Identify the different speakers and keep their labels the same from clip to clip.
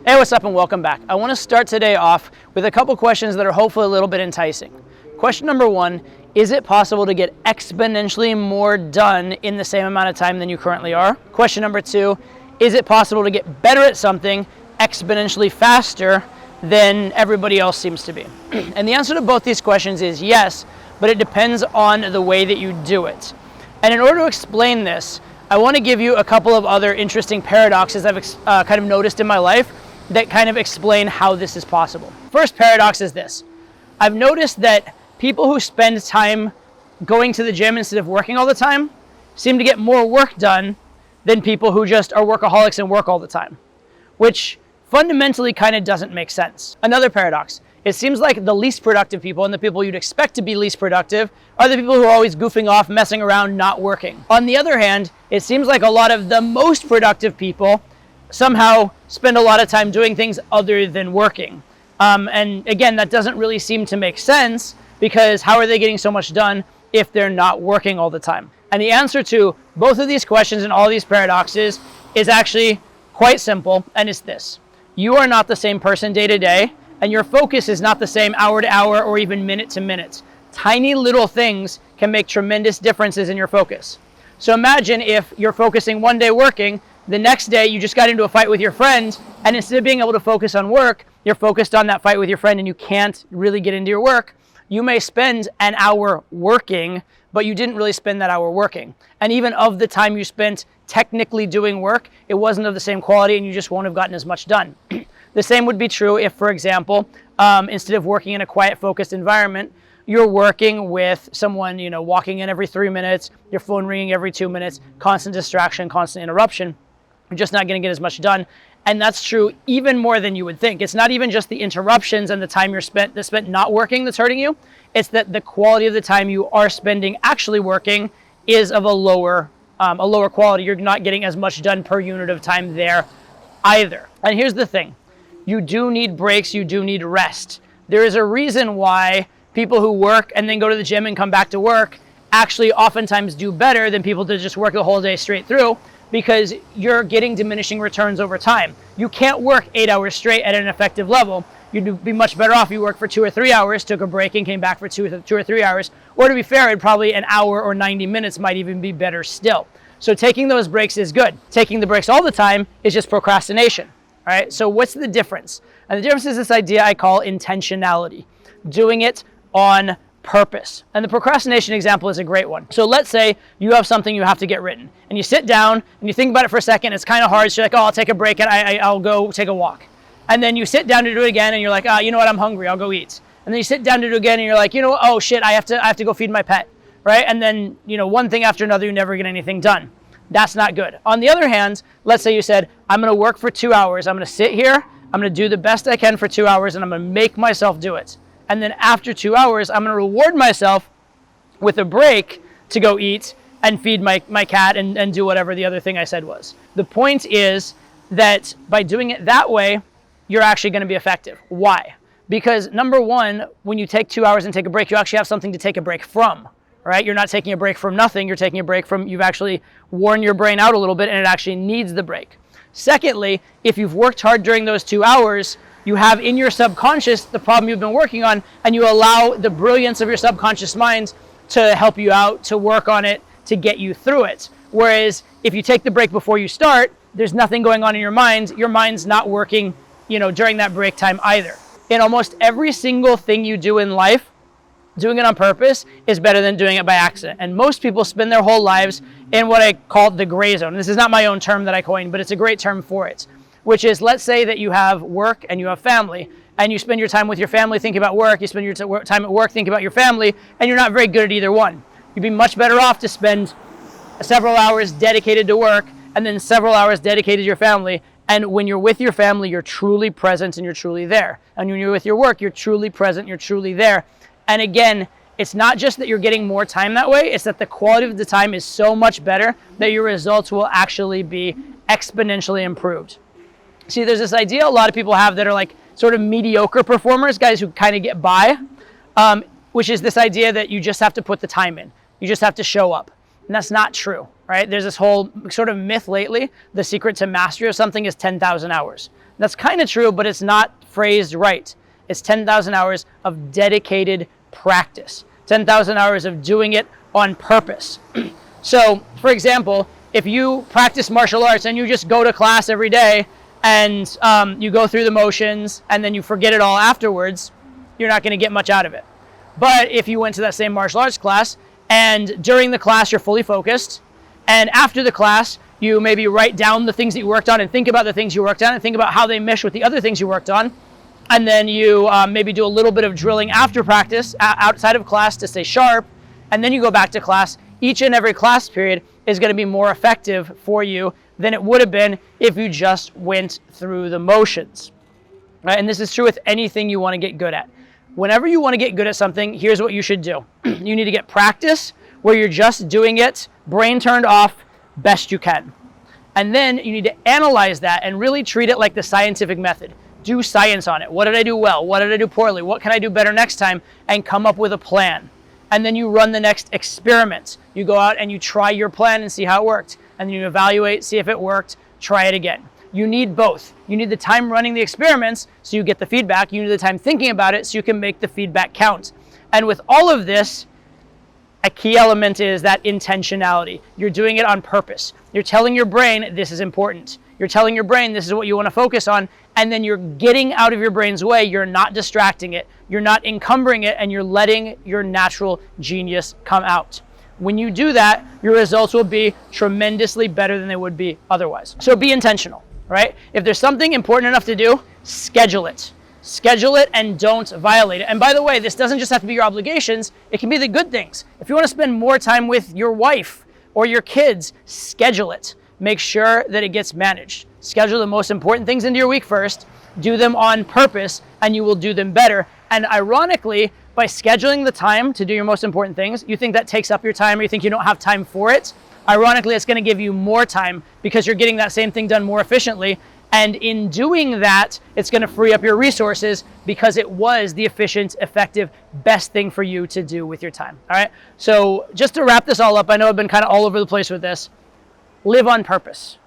Speaker 1: Hey, what's up and welcome back. I want to start today off with a couple questions that are hopefully a little bit enticing. Question number one, is it possible to get exponentially more done in the same amount of time than you currently are? Question number two, is it possible to get better at something exponentially faster than everybody else seems to be? And the answer to both these questions is yes, but it depends on the way that you do it. And in order to explain this, I want to give you a couple of other interesting paradoxes I've kind of noticed in my life that kind of explain how this is possible. First paradox is this. I've noticed that people who spend time going to the gym instead of working all the time seem to get more work done than people who just are workaholics and work all the time, which fundamentally kind of doesn't make sense. Another paradox. It seems like the least productive people and the people you'd expect to be least productive are the people who are always goofing off, messing around, not working. On the other hand, it seems like a lot of the most productive people somehow spend a lot of time doing things other than working. And again, that doesn't really seem to make sense because how are they getting so much done if they're not working all the time? And the answer to both of these questions and all these paradoxes is actually quite simple, and it's this. You are not the same person day to day, and your focus is not the same hour to hour or even minute to minute. Tiny little things can make tremendous differences in your focus. So imagine if you're focusing one day working, the next day you just got into a fight with your friend, and instead of being able to focus on work, you're focused on that fight with your friend and you can't really get into your work. You may spend an hour working, but you didn't really spend that hour working. And even of the time you spent technically doing work, it wasn't of the same quality and you just won't have gotten as much done. The same would be true if, for example, instead of working in a quiet, focused environment, you're working with someone, walking in every 3 minutes, your phone ringing every 2 minutes, constant distraction, constant interruption. You're just not going to get as much done. And that's true even more than you would think. It's not even just the interruptions and the time you're spent not working that's hurting you. It's that the quality of the time you are spending actually working is of a lower quality. You're not getting as much done per unit of time there either. And here's the thing. You do need breaks. You do need rest. There is a reason why people who work and then go to the gym and come back to work actually oftentimes do better than people that just work the whole day straight through, because you're getting diminishing returns over time. You can't work 8 hours straight at an effective level. You'd be much better off if you worked for 2 or 3 hours, took a break and came back for 2 or 3 hours. Or to be fair, probably an hour or 90 minutes might even be better still. So taking those breaks is good. Taking the breaks all the time is just procrastination, right? So what's the difference? And the difference is this idea I call intentionality, doing it on purpose. And the procrastination example is a great one. So let's say you have something you have to get written and you sit down and you think about it for a second. It's kind of hard. So you're like, oh, I'll take a break and I'll go take a walk. And then you sit down to do it again and you're like, you know what? I'm hungry. I'll go eat. And then you sit down to do it again and you're like, oh shit, I have to go feed my pet. Right? And then, one thing after another, you never get anything done. That's not good. On the other hand, let's say you said, I'm going to work for 2 hours. I'm going to sit here. I'm going to do the best I can for 2 hours and I'm going to make myself do it. And then after 2 hours, I'm going to reward myself with a break to go eat and feed my cat and do whatever the other thing I said was. The point is that by doing it that way, you're actually going to be effective. Why? Because number one, when you take 2 hours and take a break, you actually have something to take a break from, right? You're not taking a break from nothing. You're taking a break from, you've actually worn your brain out a little bit and it actually needs the break. Secondly, if you've worked hard during those 2 hours, you have in your subconscious the problem you've been working on, and you allow the brilliance of your subconscious mind to help you out, to work on it, to get you through it. Whereas if you take the break before you start, there's nothing going on in your mind. Your mind's not working, during that break time either. In almost every single thing you do in life, doing it on purpose is better than doing it by accident. And most people spend their whole lives in what I call the gray zone. This is not my own term that I coined, but it's a great term for it. Which is, let's say that you have work and you have family, and you spend your time with your family thinking about work, you spend your time at work thinking about your family, and you're not very good at either one. You'd be much better off to spend several hours dedicated to work and then several hours dedicated to your family. And when you're with your family, you're truly present and you're truly there. And when you're with your work, you're truly present, you're truly there. And again, it's not just that you're getting more time that way, it's that the quality of the time is so much better that your results will actually be exponentially improved. See, there's this idea a lot of people have that are like sort of mediocre performers, guys who kind of get by, which is this idea that you just have to put the time in. You just have to show up. And that's not true, right? There's this whole sort of myth lately. The secret to mastery of something is 10,000 hours. That's kind of true, but it's not phrased right. It's 10,000 hours of dedicated practice, 10,000 hours of doing it on purpose. So, for example, if you practice martial arts and you just go to class every day and you go through the motions and then you forget it all afterwards, you're not going to get much out of it. But if you went to that same martial arts class and during the class you're fully focused, and after the class you maybe write down the things that you worked on and think about the things you worked on and think about how they mesh with the other things you worked on, and then you maybe do a little bit of drilling after practice outside of class to stay sharp, and then you go back to class, each and every class period is going to be more effective for you than it would have been if you just went through the motions. Right? And this is true with anything you want to get good at. Whenever you want to get good at something, here's what you should do. You need to get practice where you're just doing it, brain turned off, best you can. And then you need to analyze that and really treat it like the scientific method. Do science on it. What did I do well? What did I do poorly? What can I do better next time? And come up with a plan. And then you run the next experiment. You go out and you try your plan and see how it worked. And then you evaluate, see if it worked, try it again. You need both. You need the time running the experiments so you get the feedback. You need the time thinking about it so you can make the feedback count. And with all of this, a key element is that intentionality. You're doing it on purpose. You're telling your brain this is important. You're telling your brain this is what you want to focus on, and then you're getting out of your brain's way. You're not distracting it. You're not encumbering it, and you're letting your natural genius come out. When you do that, your results will be tremendously better than they would be otherwise. So be intentional, right? If there's something important enough to do, schedule it. Schedule it and don't violate it. And by the way, this doesn't just have to be your obligations. It can be the good things. If you want to spend more time with your wife or your kids, schedule it. Make sure that it gets managed. Schedule the most important things into your week first. Do them on purpose, and you will do them better. And ironically, by scheduling the time to do your most important things, you think that takes up your time or you think you don't have time for it. Ironically, it's going to give you more time because you're getting that same thing done more efficiently. And in doing that, it's going to free up your resources because it was the efficient, effective, best thing for you to do with your time. All right. So just to wrap this all up, I know I've been kind of all over the place with this. Live on purpose.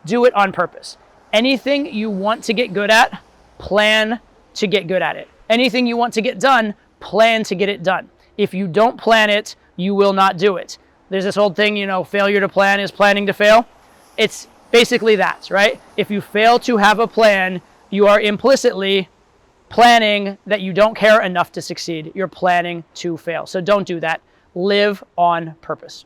Speaker 1: Do it on purpose. Anything you want to get good at, plan to get good at it. Anything you want to get done, plan to get it done. If you don't plan it, you will not do it. There's this old thing, failure to plan is planning to fail. It's basically that, right? If you fail to have a plan, you are implicitly planning that you don't care enough to succeed. You're planning to fail. So don't do that. Live on purpose.